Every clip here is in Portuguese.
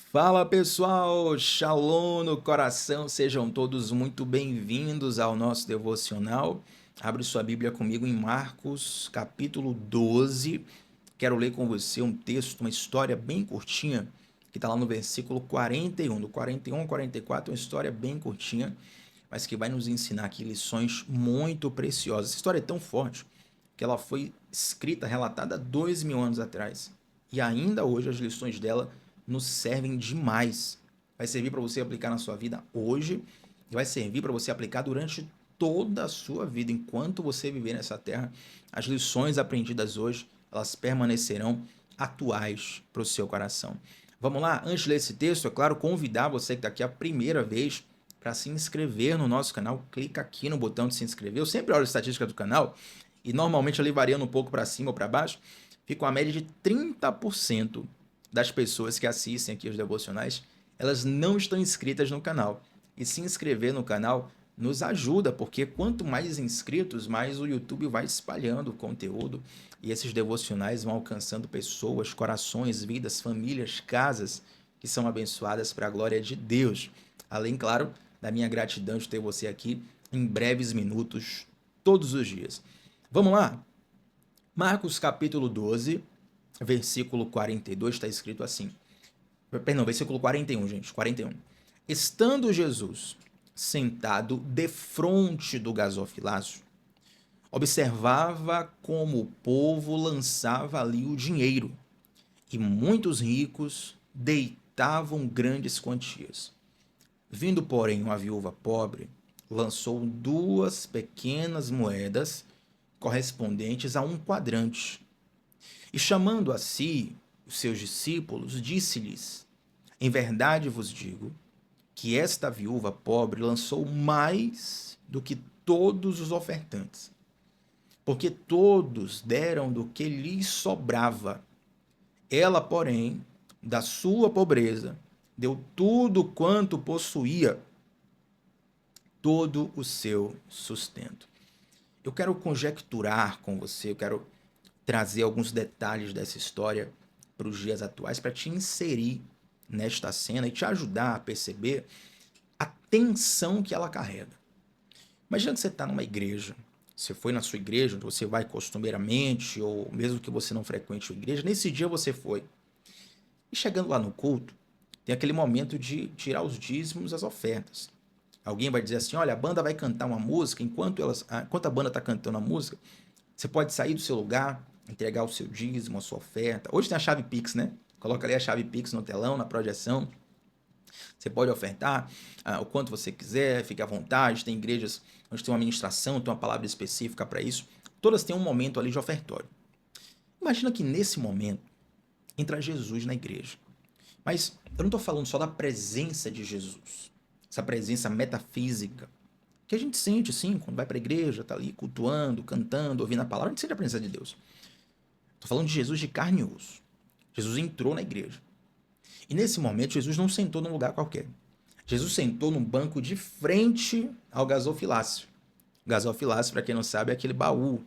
Fala pessoal, Shalom no coração, sejam todos muito bem-vindos ao nosso devocional. Abre sua Bíblia comigo em Marcos, capítulo 12. Quero ler com você um texto, uma história bem curtinha, que está lá no versículo 41. Do 41 ao 44, uma história bem curtinha, mas que vai nos ensinar aqui lições muito preciosas. Essa história é tão forte que ela foi escrita, relatada há 2000 anos atrás. E ainda hoje as lições dela nos servem demais. Vai servir para você aplicar na sua vida hoje e vai servir para você aplicar durante toda a sua vida. Enquanto você viver nessa terra, as lições aprendidas hoje, elas permanecerão atuais para o seu coração. Vamos lá? Antes de ler esse texto, é claro, convidar você que está aqui a primeira vez para se inscrever no nosso canal. Clica aqui no botão de se inscrever. Eu sempre olho a estatística do canal e normalmente ali variando um pouco para cima ou para baixo, fica uma média de 30% das pessoas que assistem aqui os devocionais, elas não estão inscritas no canal. E se inscrever no canal nos ajuda, porque quanto mais inscritos, mais o YouTube vai espalhando o conteúdo e esses devocionais vão alcançando pessoas, corações, vidas, famílias, casas que são abençoadas para a glória de Deus. Além, claro, da minha gratidão de ter você aqui em breves minutos, todos os dias. Vamos lá? Marcos capítulo 12, versículo 42, está escrito assim. Perdão, versículo 41, gente, 41. Estando Jesus sentado defronte do gasofilácio, observava como o povo lançava ali o dinheiro, e muitos ricos deitavam grandes quantias. Vindo, porém, uma viúva pobre, lançou 2 pequenas moedas correspondentes a um quadrante. E chamando a si os seus discípulos, disse-lhes: Em verdade vos digo que esta viúva pobre lançou mais do que todos os ofertantes, porque todos deram do que lhes sobrava. Ela, porém, da sua pobreza, deu tudo quanto possuía, todo o seu sustento. Eu quero conjecturar com você, eu quero trazer alguns detalhes dessa história para os dias atuais, para te inserir nesta cena e te ajudar a perceber a tensão que ela carrega. Imagina que você está numa igreja, você foi na sua igreja, onde você vai costumeiramente, ou mesmo que você não frequente a igreja, nesse dia você foi. E chegando lá no culto, tem aquele momento de tirar os dízimos, as ofertas. Alguém vai dizer assim, olha, a banda vai cantar uma música, enquanto a banda está cantando a música, você pode sair do seu lugar, entregar o seu dízimo, a sua oferta. Hoje tem a chave Pix, né? Coloca ali a chave Pix no telão, na projeção. Você pode ofertar o quanto você quiser, fique à vontade. Tem igrejas onde tem uma ministração, tem uma palavra específica para isso. Todas têm um momento ali de ofertório. Imagina que nesse momento entra Jesus na igreja. Mas eu não estou falando só da presença de Jesus, essa presença metafísica, que a gente sente, sim, quando vai para a igreja, está ali cultuando, cantando, ouvindo a palavra, a gente sente a presença de Deus. Estou falando de Jesus de carne e osso. Jesus entrou na igreja. E nesse momento, Jesus não sentou num lugar qualquer. Jesus sentou num banco de frente ao gasofilácio. O gasofilácio, para quem não sabe, é aquele baú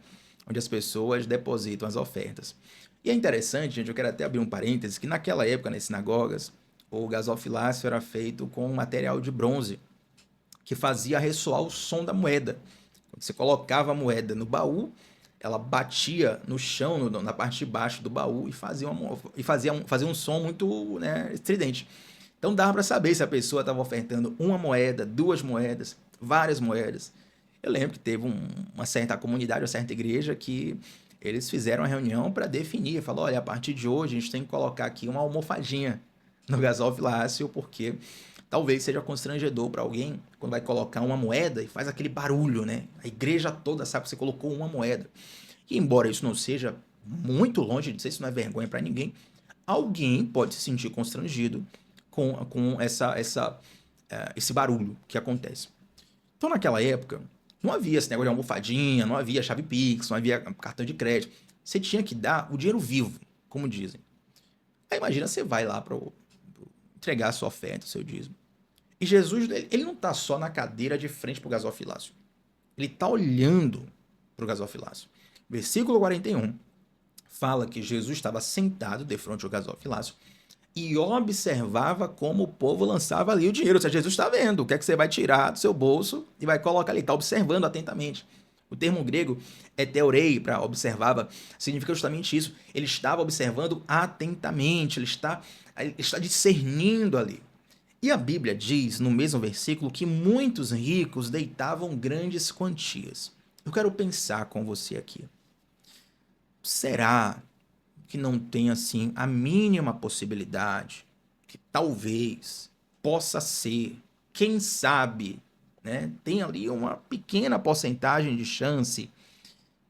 onde as pessoas depositam as ofertas. E é interessante, gente, eu quero até abrir um parênteses, que naquela época, nas sinagogas, o gasofilácio era feito com um material de bronze, que fazia ressoar o som da moeda. Quando você colocava a moeda no baú, ela batia no chão, na parte de baixo do baú, e fazia um som muito, né, estridente. Então dava para saber se a pessoa estava ofertando uma moeda, 2 moedas, várias moedas. Eu lembro que teve uma certa comunidade, uma certa igreja, que eles fizeram uma reunião para definir. Falou, olha, a partir de hoje a gente tem que colocar aqui uma almofadinha no gasofilácio, porque talvez seja constrangedor para alguém quando vai colocar uma moeda e faz aquele barulho, né? A igreja toda sabe que você colocou uma moeda. E embora isso não seja muito longe de ser, isso não é vergonha para ninguém, alguém pode se sentir constrangido com esse barulho que acontece. Então, naquela época, não havia esse negócio de almofadinha, não havia chave Pix, não havia cartão de crédito. Você tinha que dar o dinheiro vivo, como dizem. Aí imagina, você vai lá para entregar a sua oferta, o seu dízimo. E Jesus, ele não está só na cadeira de frente para o gasofilácio. Ele está olhando para o gasofilácio. Versículo 41 fala que Jesus estava sentado de frente ao gasofilácio, e observava como o povo lançava ali o dinheiro. Ou seja, Jesus está vendo o que é que você vai tirar do seu bolso e vai colocar ali. Está observando atentamente. O termo grego heteorei, para observava, significa justamente isso. Ele estava observando atentamente, ele está discernindo ali. E a Bíblia diz, no mesmo versículo, que muitos ricos deitavam grandes quantias. Eu quero pensar com você aqui. Será que não tem assim a mínima possibilidade que talvez possa ser, quem sabe, né? Tem ali uma pequena porcentagem de chance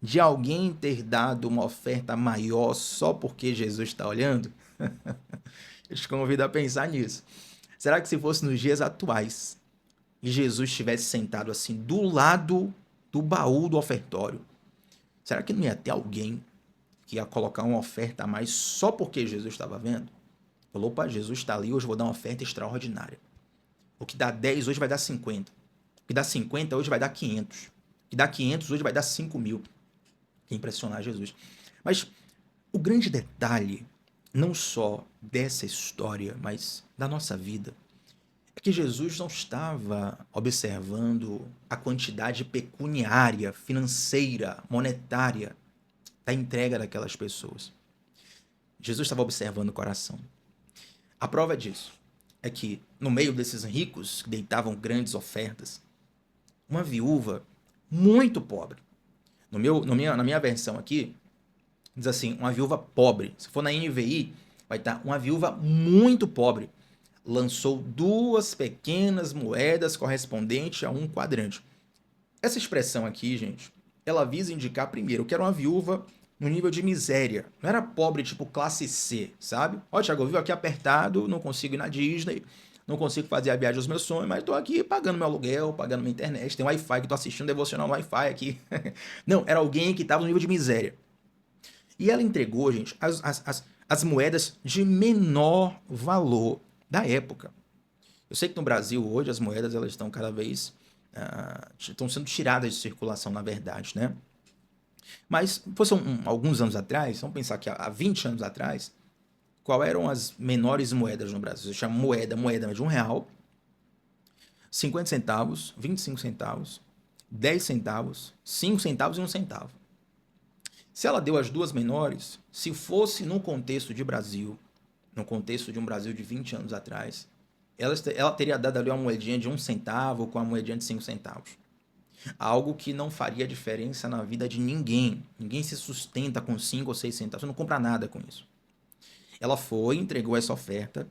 de alguém ter dado uma oferta maior só porque Jesus está olhando? Eu te convido a pensar nisso. Será que se fosse nos dias atuais e Jesus estivesse sentado assim do lado do baú do ofertório, será que não ia ter alguém que ia colocar uma oferta a mais só porque Jesus estava vendo? Falou, opa, Jesus está ali, hoje vou dar uma oferta extraordinária. O que dá 10 hoje vai dar 50. O que dá 50 hoje vai dar 500. O que dá 500 hoje vai dar 5.000. Que impressionar Jesus. Mas o grande detalhe, não só dessa história, mas da nossa vida, é que Jesus não estava observando a quantidade pecuniária, financeira, monetária da entrega daquelas pessoas. Jesus estava observando o coração. A prova disso é que, no meio desses ricos que deitavam grandes ofertas, uma viúva muito pobre. Na minha versão aqui, diz assim, uma viúva pobre. Se for na NVI, vai estar uma viúva muito pobre. Lançou 2 pequenas moedas correspondentes a um quadrante. Essa expressão aqui, gente, ela visa indicar primeiro que era uma viúva no nível de miséria. Não era pobre tipo classe C, sabe? Ó, Thiago, eu vivo aqui apertado, não consigo ir na Disney, não consigo fazer a viagem dos meus sonhos, mas tô aqui pagando meu aluguel, pagando minha internet, tem Wi-Fi que tô assistindo devocional no Wi-Fi aqui. Não, era alguém que estava no nível de miséria. E ela entregou, gente, as moedas de menor valor da época. Eu sei que no Brasil hoje as moedas elas estão cada vez estão sendo tiradas de circulação, na verdade, né? Mas fosse alguns anos atrás, vamos pensar que há 20 anos atrás, qual eram as menores moedas no Brasil? Eu chamo moeda de R$ 1, 50 centavos, 25 centavos, 10 centavos, 5 centavos e 1 centavo. Se ela deu as duas menores, se fosse no contexto de Brasil, no contexto de um Brasil de 20 anos atrás, ela teria dado ali uma moedinha de 1 centavo com a moedinha de 5 centavos. Algo que não faria diferença na vida de ninguém. Ninguém se sustenta com 5 ou 6 centavos. Você não compra nada com isso. Ela foi, entregou essa oferta.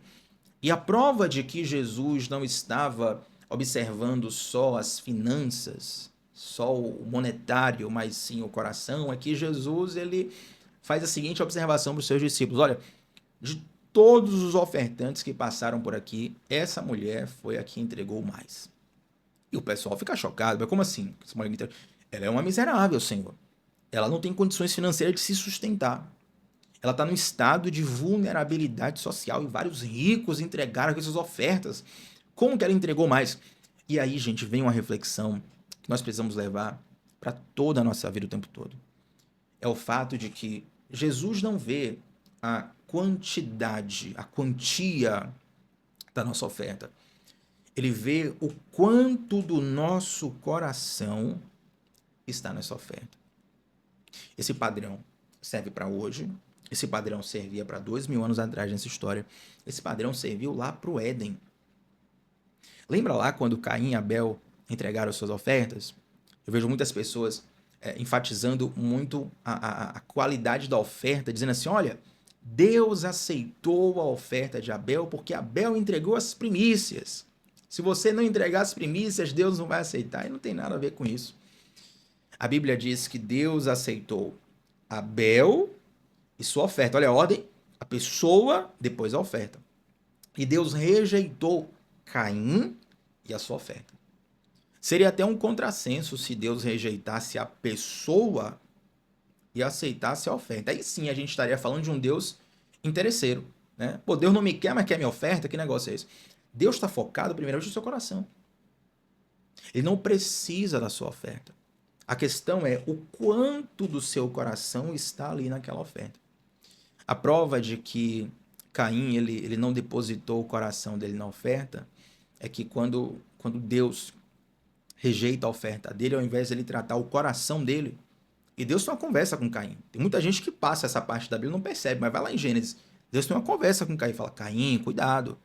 E a prova de que Jesus não estava observando só as finanças, só o monetário, mas sim o coração, é que Jesus ele faz a seguinte observação para os seus discípulos. Olha, de todos os ofertantes que passaram por aqui, essa mulher foi a que entregou mais. E o pessoal fica chocado. Mas como assim? Ela é uma miserável, Senhor. Ela não tem condições financeiras de se sustentar. Ela está num estado de vulnerabilidade social e vários ricos entregaram essas ofertas. Como que ela entregou mais? E aí, gente, vem uma reflexão que nós precisamos levar para toda a nossa vida o tempo todo. É o fato de que Jesus não vê a quantidade, a quantia da nossa oferta. Ele vê o quanto do nosso coração está nessa oferta. Esse padrão serve para hoje, esse padrão servia para 2.000 anos atrás nessa história, esse padrão serviu lá para o Éden. Lembra lá quando Caim e Abel entregaram suas ofertas? Eu vejo muitas pessoas enfatizando muito a qualidade da oferta, dizendo assim, olha, Deus aceitou a oferta de Abel porque Abel entregou as primícias. Se você não entregar as primícias, Deus não vai aceitar. E não tem nada a ver com isso. A Bíblia diz que Deus aceitou Abel e sua oferta. Olha a ordem, a pessoa, depois a oferta. E Deus rejeitou Caim e a sua oferta. Seria até um contrassenso se Deus rejeitasse a pessoa e aceitasse a oferta. Aí sim a gente estaria falando de um Deus interesseiro. Né? Pô, Deus não me quer, mas quer minha oferta? Que negócio é esse? Deus está focado primeiramente no seu coração. Ele não precisa da sua oferta. A questão é o quanto do seu coração está ali naquela oferta. A prova de que Caim, ele não depositou o coração dele na oferta, é que quando Deus rejeita a oferta dele, ao invés de ele tratar o coração dele, e Deus tem uma conversa com Caim. Tem muita gente que passa essa parte da Bíblia e não percebe, mas vai lá em Gênesis. Deus tem uma conversa com Caim e fala: Caim, cuidado,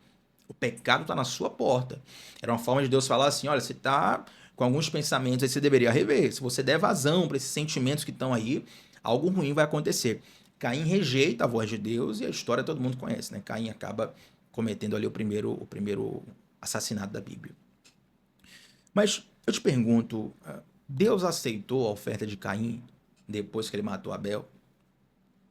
o pecado está na sua porta. Era uma forma de Deus falar assim: olha, você está com alguns pensamentos aí, você deveria rever. Se você der vazão para esses sentimentos que estão aí, algo ruim vai acontecer. Caim rejeita a voz de Deus e a história todo mundo conhece, né? Caim acaba cometendo ali o primeiro assassinato da Bíblia. Mas eu te pergunto, Deus aceitou a oferta de Caim depois que ele matou Abel?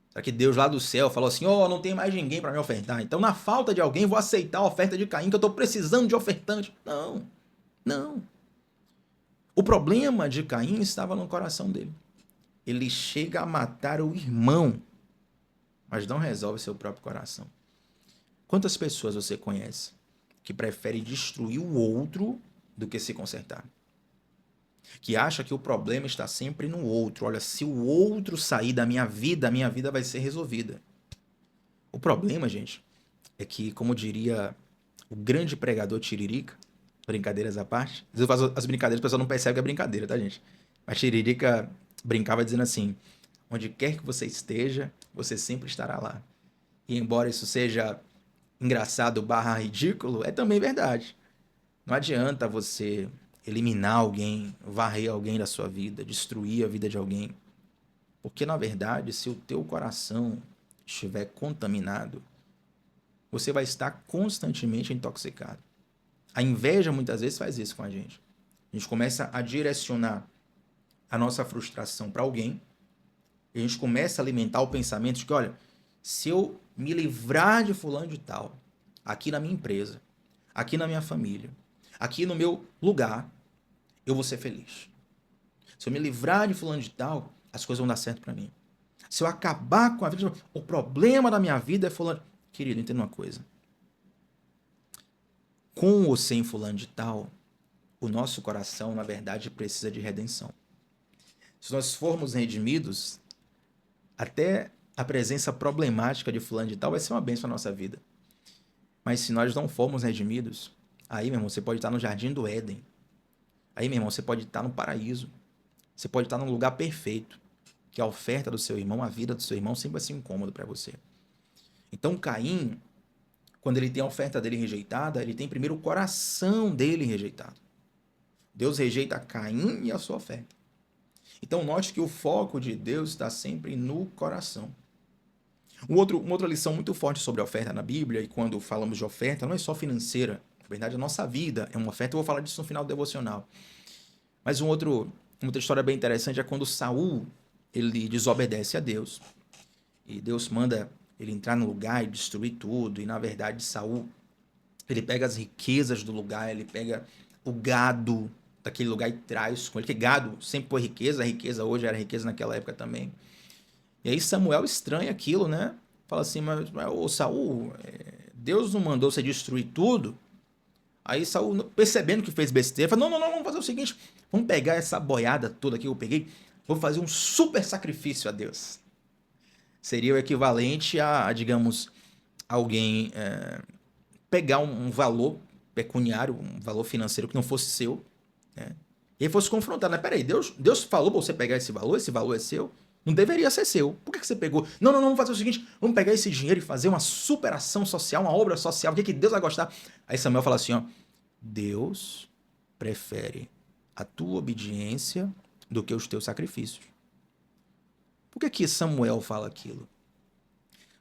Será que Deus lá do céu falou assim: ó, não tem mais ninguém para me ofertar, então na falta de alguém vou aceitar a oferta de Caim, que eu estou precisando de ofertante? Não, não. O problema de Caim estava no coração dele. Ele chega a matar o irmão, mas não resolve seu próprio coração. Quantas pessoas você conhece que prefere destruir o outro do que se consertar? Que acha que o problema está sempre no outro. Olha, se o outro sair da minha vida, a minha vida vai ser resolvida. O problema, gente, é que, como diria o grande pregador Tiririca, brincadeiras à parte, às vezes eu faço as brincadeiras, o pessoal não percebe que é brincadeira, tá, gente? Mas Tiririca brincava dizendo assim: onde quer que você esteja, você sempre estará lá. E embora isso seja engraçado barra ridículo, é também verdade. Não adianta você eliminar alguém, varrer alguém da sua vida, destruir a vida de alguém. Porque, na verdade, se o teu coração estiver contaminado, você vai estar constantemente intoxicado. A inveja, muitas vezes, faz isso com a gente. A gente começa a direcionar a nossa frustração para alguém, e a gente começa a alimentar o pensamento de que, olha, se eu me livrar de fulano de tal, aqui na minha empresa, aqui na minha família, aqui no meu lugar, eu vou ser feliz. Se eu me livrar de fulano de tal, as coisas vão dar certo para mim. Se eu acabar com a vida, o problema da minha vida é fulano. Querido, entenda uma coisa. Com ou sem fulano de tal, o nosso coração, na verdade, precisa de redenção. Se nós formos redimidos, até a presença problemática de fulano de tal vai ser uma bênção na nossa vida. Mas se nós não formos redimidos, aí, meu irmão, você pode estar no jardim do Éden. Aí, meu irmão, você pode estar no paraíso. Você pode estar num lugar perfeito. Que a oferta do seu irmão, a vida do seu irmão, sempre vai ser incômodo para você. Então, Caim, quando ele tem a oferta dele rejeitada, ele tem primeiro o coração dele rejeitado. Deus rejeita Caim e a sua oferta. Então, note que o foco de Deus está sempre no coração. Uma outra lição muito forte sobre a oferta na Bíblia, e quando falamos de oferta, não é só financeira. Na verdade, a nossa vida é uma oferta. Eu vou falar disso no final do devocional. Mas uma outra história bem interessante é quando Saul ele desobedece a Deus. E Deus manda ele entrar no lugar e destruir tudo. E, na verdade, Saul ele pega as riquezas do lugar, ele pega o gado daquele lugar e traz com ele. Porque gado sempre foi riqueza, a riqueza hoje era riqueza naquela época também. E aí Samuel estranha aquilo, né? Fala assim, mas ô Saul, Deus não mandou você destruir tudo? Aí Saul, percebendo que fez besteira, fala, não, vamos fazer o seguinte, vamos pegar essa boiada toda que eu peguei, vou fazer um super sacrifício a Deus. Seria o equivalente a digamos, alguém pegar um valor pecuniário, um valor financeiro que não fosse seu, né? E aí fosse confrontado, né? Peraí, Deus falou pra você pegar esse valor é seu? Não deveria ser seu. Por que você pegou? Não, vamos fazer o seguinte, vamos pegar esse dinheiro e fazer uma super ação social, uma obra social, o que Deus vai gostar? Aí Samuel fala assim, ó, Deus prefere a tua obediência do que os teus sacrifícios. Por que Samuel fala aquilo?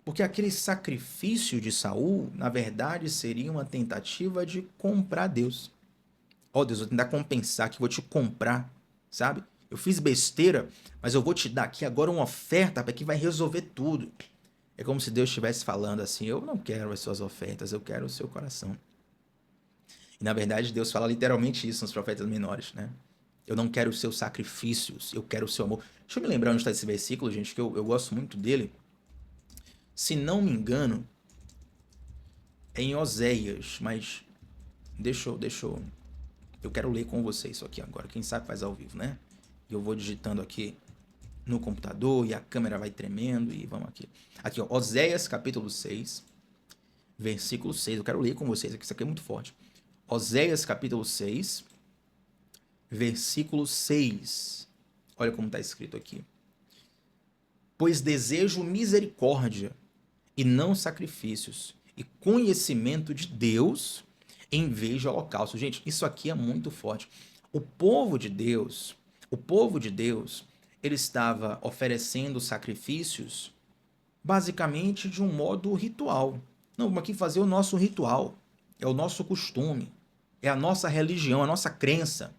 Porque aquele sacrifício de Saul, na verdade, seria uma tentativa de comprar Deus. Ó Deus, vou tentar compensar que vou te comprar, sabe? Eu fiz besteira, mas eu vou te dar aqui agora uma oferta que vai resolver tudo. É como se Deus estivesse falando assim, eu não quero as suas ofertas, eu quero o seu coração. E na verdade Deus fala literalmente isso nos profetas menores, né? Eu não quero os seus sacrifícios, eu quero o seu amor. Deixa eu me lembrar onde está esse versículo, gente, que eu gosto muito dele. Se não me engano, é em Oséias, mas eu quero ler com vocês isso aqui agora. Quem sabe faz ao vivo, né? E eu vou digitando aqui no computador e a câmera vai tremendo e vamos aqui. Aqui, ó, Oséias capítulo 6, versículo 6. Eu quero ler com vocês, aqui, isso aqui é muito forte. Oséias, capítulo 6, versículo 6. Olha como está escrito aqui. Pois desejo misericórdia e não sacrifícios, e conhecimento de Deus em vez de holocausto. Gente, isso aqui é muito forte. O povo de Deus, ele estava oferecendo sacrifícios basicamente de um modo ritual. Não, vamos aqui fazer o nosso ritual, é o nosso costume, é a nossa religião, a nossa crença.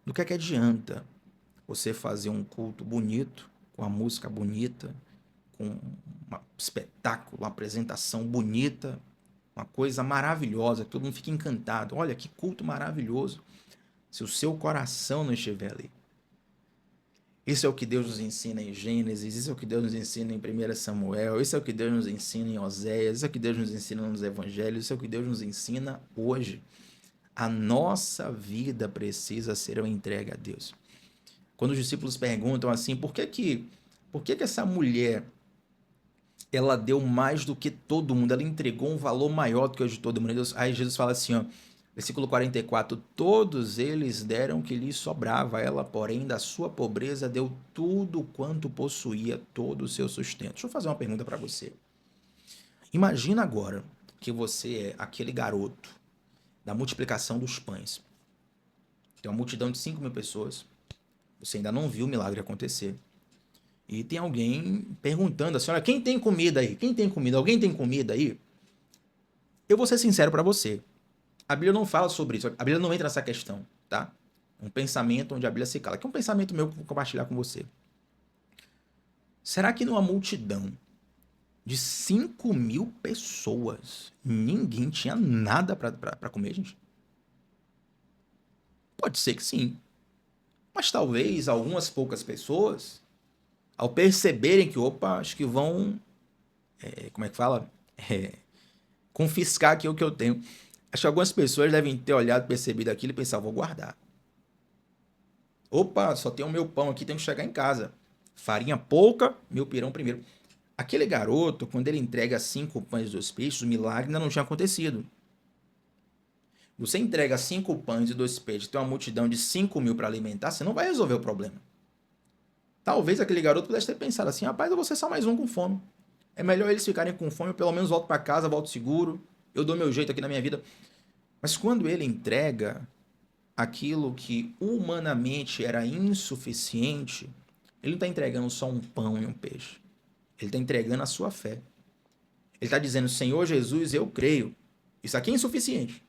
Do que é que adianta você fazer um culto bonito, com a música bonita, com um espetáculo, uma apresentação bonita, uma coisa maravilhosa, que todo mundo fica encantado. Olha que culto maravilhoso, se o seu coração não estiver ali. Isso é o que Deus nos ensina em Gênesis, isso é o que Deus nos ensina em 1 Samuel, isso é o que Deus nos ensina em Oséias, isso é o que Deus nos ensina nos Evangelhos, isso é o que Deus nos ensina hoje. A nossa vida precisa ser uma entrega a Deus. Quando os discípulos perguntam assim, por que essa mulher ela deu mais do que todo mundo, ela entregou um valor maior do que o de todo mundo? Aí Jesus fala assim, ó, versículo 44, todos eles deram o que lhes sobrava, ela, porém, da sua pobreza deu tudo quanto possuía, todo o seu sustento. Deixa eu fazer uma pergunta para você. Imagina agora que você é aquele garoto da multiplicação dos pães. Tem uma multidão de 5.000 pessoas, você ainda não viu o milagre acontecer. E tem alguém perguntando assim, olha, quem tem comida aí? Quem tem comida? Alguém tem comida aí? Eu vou ser sincero para você. A Bíblia não fala sobre isso. A Bíblia não entra nessa questão, tá? Um pensamento onde a Bíblia se cala. Que é um pensamento meu que eu vou compartilhar com você. Será que numa multidão de 5.000 pessoas, ninguém tinha nada para comer, gente? Pode ser que sim. Mas talvez algumas poucas pessoas, ao perceberem que, opa, acho que vão, como é que fala? Confiscar aqui o que eu tenho. Acho que algumas pessoas devem ter olhado, percebido aquilo e pensar, vou guardar. Opa, só tem o meu pão aqui, tenho que chegar em casa. Farinha pouca, meu pirão primeiro. Aquele garoto, quando ele entrega 5 pães e 2 peixes, o milagre ainda não tinha acontecido. Você entrega 5 pães e 2 peixes, tem uma multidão de 5.000 para alimentar, você não vai resolver o problema. Talvez aquele garoto pudesse ter pensado assim, rapaz, eu vou ser só mais um com fome. É melhor eles ficarem com fome, eu pelo menos volto para casa, volto seguro, eu dou meu jeito aqui na minha vida. Mas quando ele entrega aquilo que humanamente era insuficiente, ele não está entregando só um pão e um peixe. Ele está entregando a sua fé. Ele está dizendo, Senhor Jesus, eu creio. Isso aqui é insuficiente.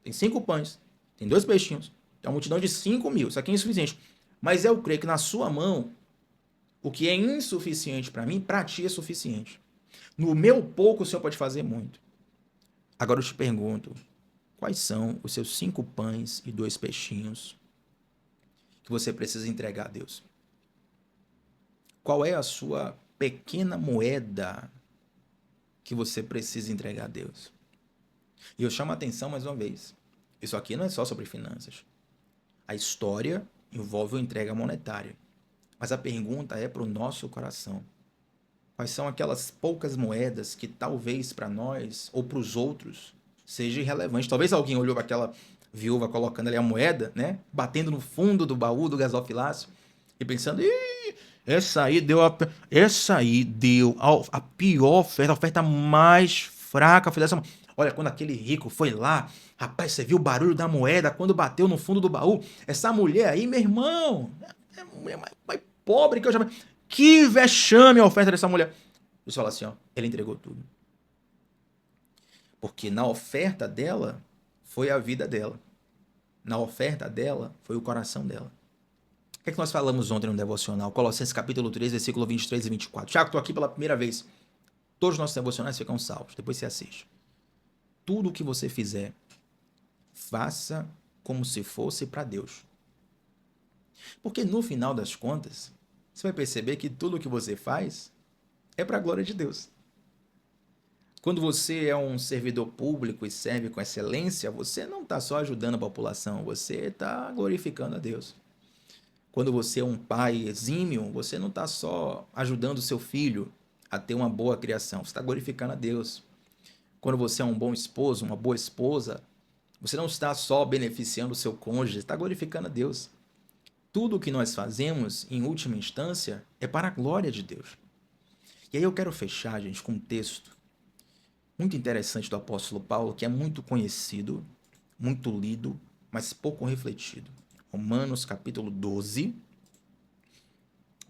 Tem 5 pães, tem 2 peixinhos, tem uma multidão de 5.000. Isso aqui é insuficiente. Mas eu creio que na sua mão, o que é insuficiente para mim, para ti é suficiente. No meu pouco, o Senhor pode fazer muito. Agora eu te pergunto, quais são os seus 5 pães e 2 peixinhos que você precisa entregar a Deus? Qual é a sua pequena moeda que você precisa entregar a Deus? E eu chamo a atenção mais uma vez. Isso aqui não é só sobre finanças. A história envolve uma entrega monetária. Mas a pergunta é para o nosso coração. Quais são aquelas poucas moedas que talvez para nós ou para os outros seja irrelevante? Talvez alguém olhou para aquela viúva colocando ali a moeda, né? Batendo no fundo do baú do gasofilácio e pensando, essa aí deu a pior oferta, a oferta mais fraca. Foi dessa. Olha, quando aquele rico foi lá, rapaz, você viu o barulho da moeda quando bateu no fundo do baú? Essa mulher aí, meu irmão, é a mulher mais pobre que eu já vi. Que vexame a oferta dessa mulher. Você fala assim, ó, ele entregou tudo. Porque na oferta dela foi a vida dela. Na oferta dela foi o coração dela. O que é que nós falamos ontem no devocional? Colossenses capítulo 3, versículo 23 e 24. Tiago, estou aqui pela primeira vez. Todos os nossos devocionais ficam salvos. Depois você assiste. Tudo o que você fizer, faça como se fosse para Deus. Porque no final das contas, você vai perceber que tudo o que você faz é para a glória de Deus. Quando você é um servidor público e serve com excelência, você não está só ajudando a população, você está glorificando a Deus. Quando você é um pai exímio, você não está só ajudando o seu filho a ter uma boa criação, você está glorificando a Deus. Quando você é um bom esposo, uma boa esposa, você não está só beneficiando o seu cônjuge, está glorificando a Deus. Tudo o que nós fazemos, em última instância, é para a glória de Deus. E aí eu quero fechar, gente, com um texto muito interessante do apóstolo Paulo, que é muito conhecido, muito lido, mas pouco refletido. Romanos capítulo 12.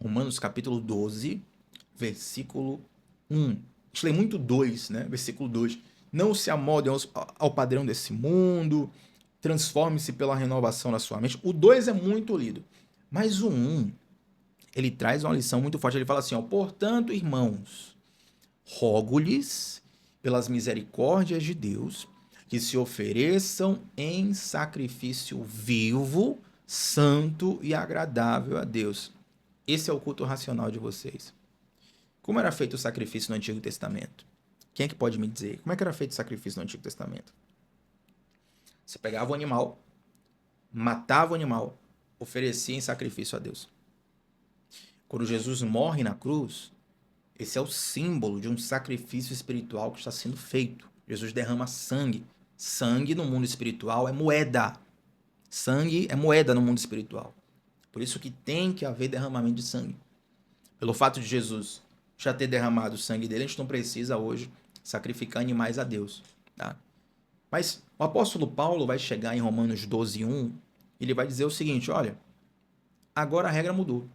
Romanos capítulo 12, versículo 1. A gente lê muito 2, né? Versículo 2. Não se amoldem ao padrão desse mundo, transforme-se pela renovação da sua mente. O 2 é muito lido. Mas o 1, ele traz uma lição muito forte. Ele fala assim, ó, portanto, irmãos, rogo-lhes, pelas misericórdias de Deus, que se ofereçam em sacrifício vivo, santo e agradável a Deus. Esse é o culto racional de vocês. Como era feito o sacrifício no Antigo Testamento? Quem é que pode me dizer? Como é que era feito o sacrifício no Antigo Testamento? Você pegava o animal, matava o animal, oferecia em sacrifício a Deus. Quando Jesus morre na cruz, esse é o símbolo de um sacrifício espiritual que está sendo feito. Jesus derrama sangue. Sangue no mundo espiritual é moeda. Sangue é moeda no mundo espiritual. Por isso que tem que haver derramamento de sangue. Pelo fato de Jesus já ter derramado o sangue dele, a gente não precisa hoje sacrificar animais a Deus. Tá? Mas o apóstolo Paulo vai chegar em Romanos 12:1, ele vai dizer o seguinte, olha, agora a regra mudou.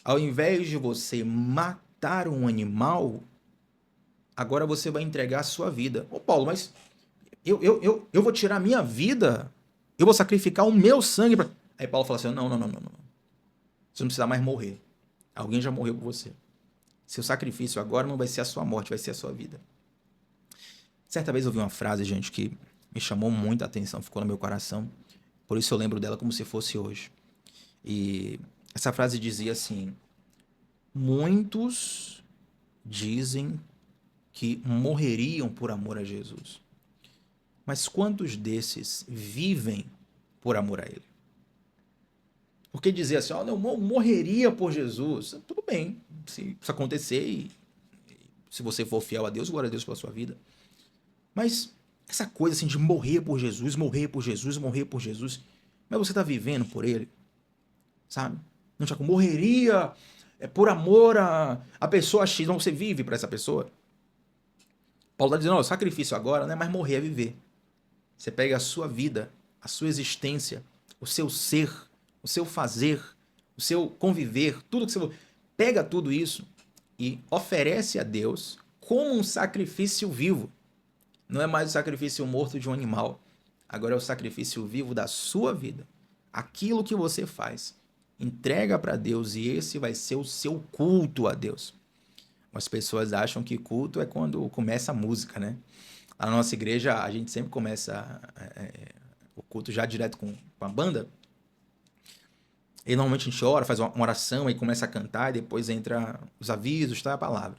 Ao invés de você matar um animal, agora você vai entregar a sua vida. Ô Paulo, mas eu vou tirar a minha vida? Eu vou sacrificar o meu sangue pra... Aí Paulo fala assim, não. Você não precisa mais morrer. Alguém já morreu por você. Seu sacrifício agora não vai ser a sua morte, vai ser a sua vida. Certa vez eu ouvi uma frase, gente, que me chamou muita atenção, ficou no meu coração. Por isso eu lembro dela como se fosse hoje. E essa frase dizia assim: muitos dizem que morreriam por amor a Jesus. Mas quantos desses vivem por amor a Ele? Porque dizer assim, ó, eu morreria por Jesus. Tudo bem, se isso acontecer e se você for fiel a Deus, glória a Deus pela sua vida. Mas essa coisa assim de morrer por Jesus, morrer por Jesus, morrer por Jesus, mas você está vivendo por Ele, sabe? Não já morreria por amor a pessoa X, não, você vive para essa pessoa. Paulo está dizendo, ó, o sacrifício agora não é mais morrer, é viver. Você pega a sua vida, a sua existência, o seu ser, o seu fazer, o seu conviver, tudo que você... Pega tudo isso e oferece a Deus como um sacrifício vivo. Não é mais o sacrifício morto de um animal. Agora é o sacrifício vivo da sua vida. Aquilo que você faz, entrega para Deus e esse vai ser o seu culto a Deus. As pessoas acham que culto é quando começa a música, né? Na nossa igreja, a gente sempre começa o culto já direto com a banda. E normalmente a gente ora, faz uma oração, aí começa a cantar, e depois entra os avisos, tá? A palavra.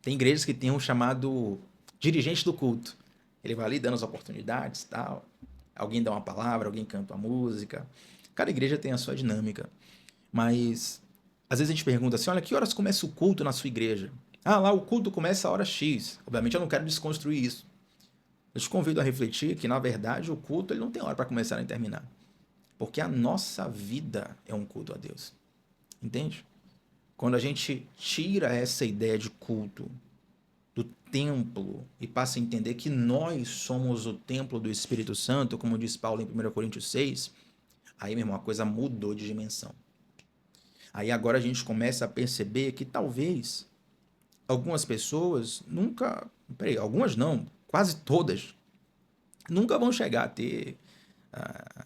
Tem igrejas que tem um chamado dirigente do culto. Ele vai ali dando as oportunidades, tal. Alguém dá uma palavra, alguém canta uma música. Cada igreja tem a sua dinâmica. Mas às vezes a gente pergunta assim, olha, que horas começa o culto na sua igreja? Ah, lá o culto começa a hora X. Obviamente eu não quero desconstruir isso. Eu te convido a refletir que, na verdade, o culto ele não tem hora para começar nem terminar. Porque a nossa vida é um culto a Deus. Entende? Quando a gente tira essa ideia de culto do templo e passa a entender que nós somos o templo do Espírito Santo, como diz Paulo em 1 Coríntios 6, aí, meu irmão, a coisa mudou de dimensão. Aí agora a gente começa a perceber que talvez algumas pessoas nunca... Peraí, algumas não, quase todas, nunca vão chegar a ter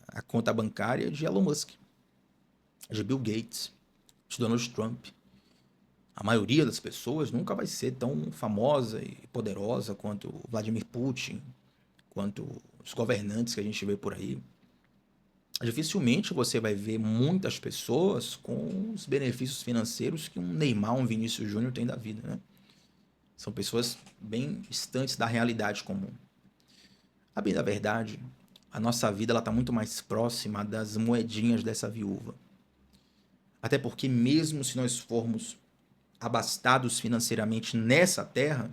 a conta bancária de Elon Musk, de Bill Gates, de Donald Trump. A maioria das pessoas nunca vai ser tão famosa e poderosa quanto Vladimir Putin, quanto os governantes que a gente vê por aí. Dificilmente você vai ver muitas pessoas com os benefícios financeiros que um Neymar, um Vinícius Júnior tem da vida, né? São pessoas bem distantes da realidade comum. A bem da verdade, a nossa vida está muito mais próxima das moedinhas dessa viúva. Até porque, mesmo se nós formos abastados financeiramente nessa terra,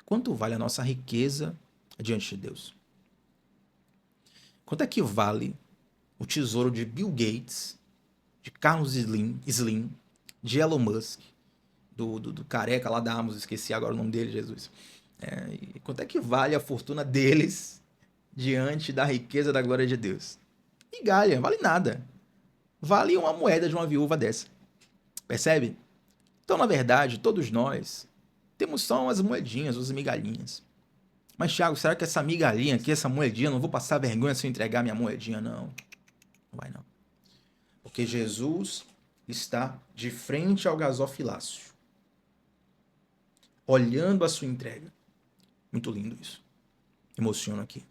quanto vale a nossa riqueza diante de Deus? Quanto é que vale o tesouro de Bill Gates, de Carlos Slim, de Elon Musk, do careca lá da Amazon, esqueci agora o nome dele, Jesus. E quanto é que vale a fortuna deles diante da riqueza da glória de Deus? Migalha, vale nada. Vale uma moeda de uma viúva dessa. Percebe? Então, na verdade, todos nós temos só umas moedinhas, umas migalhinhas. Mas, Thiago, será que essa migalhinha aqui, essa moedinha, não vou passar vergonha se eu entregar minha moedinha? Não. Não vai não. Porque Jesus está de frente ao gasofilácio, olhando a sua entrega. Muito lindo isso. Emociona aqui.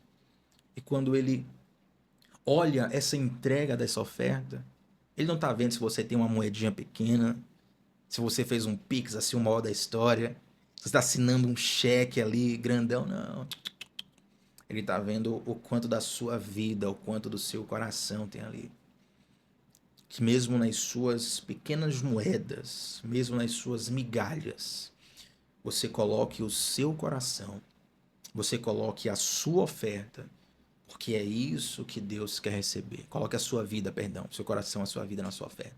E quando ele olha essa entrega dessa oferta, ele não está vendo se você tem uma moedinha pequena, se você fez um pix, assim, o maior da história, se você está assinando um cheque ali, grandão, não. Ele está vendo o quanto da sua vida, o quanto do seu coração tem ali. Que mesmo nas suas pequenas moedas, mesmo nas suas migalhas, você coloque o seu coração, você coloque a sua oferta, porque é isso que Deus quer receber. Coloque a sua vida, perdão, seu coração, a sua vida na sua oferta.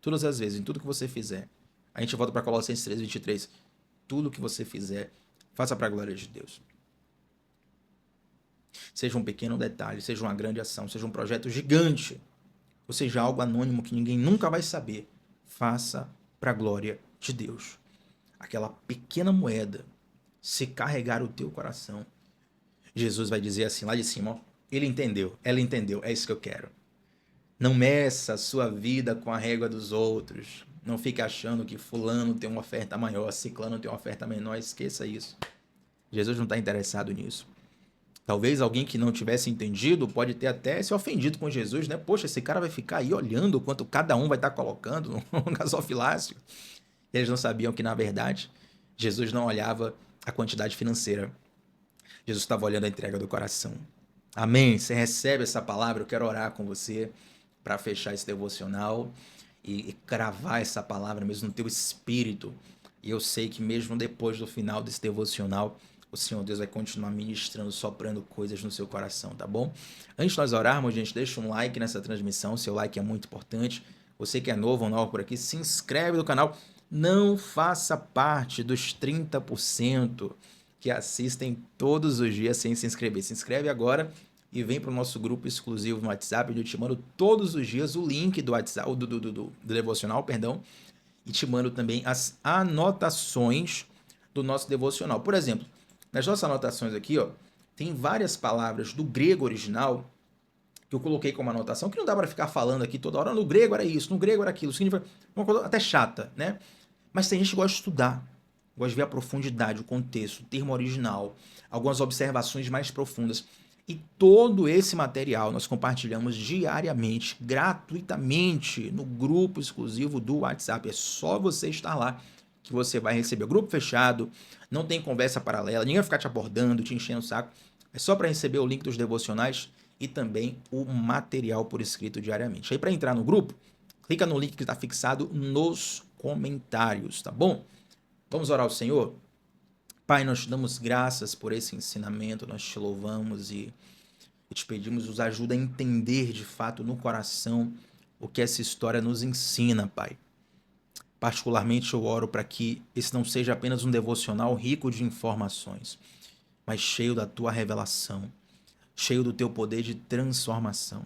Todas as vezes, em tudo que você fizer. A gente volta para Colossenses 3:23. Tudo que você fizer, faça para a glória de Deus. Seja um pequeno detalhe, seja uma grande ação, seja um projeto gigante, ou seja algo anônimo que ninguém nunca vai saber, faça para a glória de Deus. Aquela pequena moeda, se carregar o teu coração, Jesus vai dizer assim lá de cima, ó, ele entendeu, ela entendeu, é isso que eu quero. Não meça a sua vida com a régua dos outros. Não fique achando que fulano tem uma oferta maior, ciclano tem uma oferta menor, esqueça isso. Jesus não está interessado nisso. Talvez alguém que não tivesse entendido pode ter até se ofendido com Jesus, né? Poxa, esse cara vai ficar aí olhando quanto cada um vai estar colocando no gasofilácio. Eles não sabiam que, na verdade, Jesus não olhava a quantidade financeira. Jesus estava olhando a entrega do coração. Amém? Você recebe essa palavra? Eu quero orar com você para fechar esse devocional e cravar essa palavra mesmo no teu espírito. E eu sei que mesmo depois do final desse devocional, o Senhor Deus vai continuar ministrando, soprando coisas no seu coração, tá bom? Antes de nós orarmos, gente, deixa um like nessa transmissão, seu like é muito importante. Você que é novo ou nova por aqui, se inscreve no canal. Não faça parte dos 30% que assistem todos os dias sem se inscrever. Se inscreve agora e vem para o nosso grupo exclusivo no WhatsApp, onde eu te mando todos os dias o link do WhatsApp, do devocional, perdão, e te mando também as anotações do nosso devocional. Por exemplo, nas nossas anotações aqui, ó, tem várias palavras do grego original que eu coloquei como anotação, que não dá para ficar falando aqui toda hora, no grego era isso, no grego era aquilo, significa uma coisa até chata, né? Mas tem gente que gosta de estudar, gosta de ver a profundidade, o contexto, o termo original, algumas observações mais profundas. E todo esse material nós compartilhamos diariamente, gratuitamente, no grupo exclusivo do WhatsApp. É só você estar lá que você vai receber. O grupo fechado, não tem conversa paralela, ninguém vai ficar te abordando, te enchendo o saco. É só para receber o link dos devocionais e também o material por escrito diariamente. Aí para entrar no grupo, clica no link que está fixado nos comentários, tá bom? Vamos orar ao Senhor? Pai, nós te damos graças por esse ensinamento, nós te louvamos e te pedimos, nos ajuda a entender de fato no coração o que essa história nos ensina, Pai. Particularmente eu oro para que esse não seja apenas um devocional rico de informações, mas cheio da tua revelação, cheio do teu poder de transformação.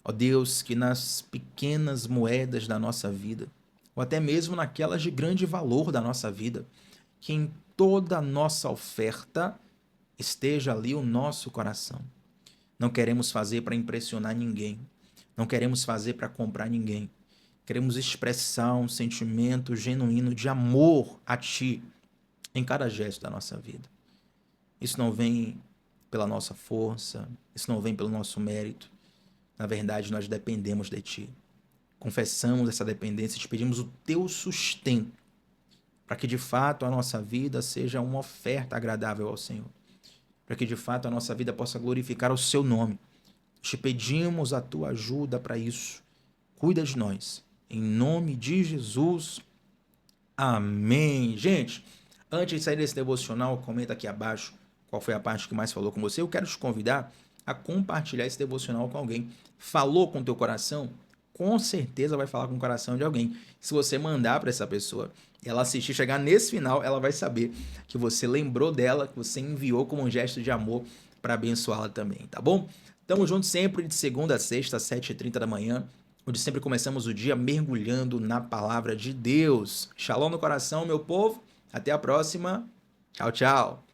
Ó Deus, que nas pequenas moedas da nossa vida, ou até mesmo naquelas de grande valor da nossa vida, que em toda a nossa oferta esteja ali o nosso coração. Não queremos fazer para impressionar ninguém, não queremos fazer para comprar ninguém. Queremos expressar um sentimento genuíno de amor a Ti em cada gesto da nossa vida. Isso não vem pela nossa força, isso não vem pelo nosso mérito. Na verdade, nós dependemos de Ti. Confessamos essa dependência e te pedimos o Teu sustento para que de fato a nossa vida seja uma oferta agradável ao Senhor. Para que de fato a nossa vida possa glorificar o Seu nome. Te pedimos a Tua ajuda para isso. Cuida de nós. Em nome de Jesus. Amém. Gente, antes de sair desse devocional, comenta aqui abaixo qual foi a parte que mais falou com você. Eu quero te convidar a compartilhar esse devocional com alguém. Falou com o teu coração? Com certeza vai falar com o coração de alguém. Se você mandar para essa pessoa, ela assistir, chegar nesse final, ela vai saber que você lembrou dela, que você enviou como um gesto de amor para abençoá-la também, tá bom? Tamo junto sempre de segunda a sexta, às 7h30 da manhã, onde sempre começamos o dia mergulhando na palavra de Deus. Shalom no coração, meu povo. Até a próxima. Tchau, tchau.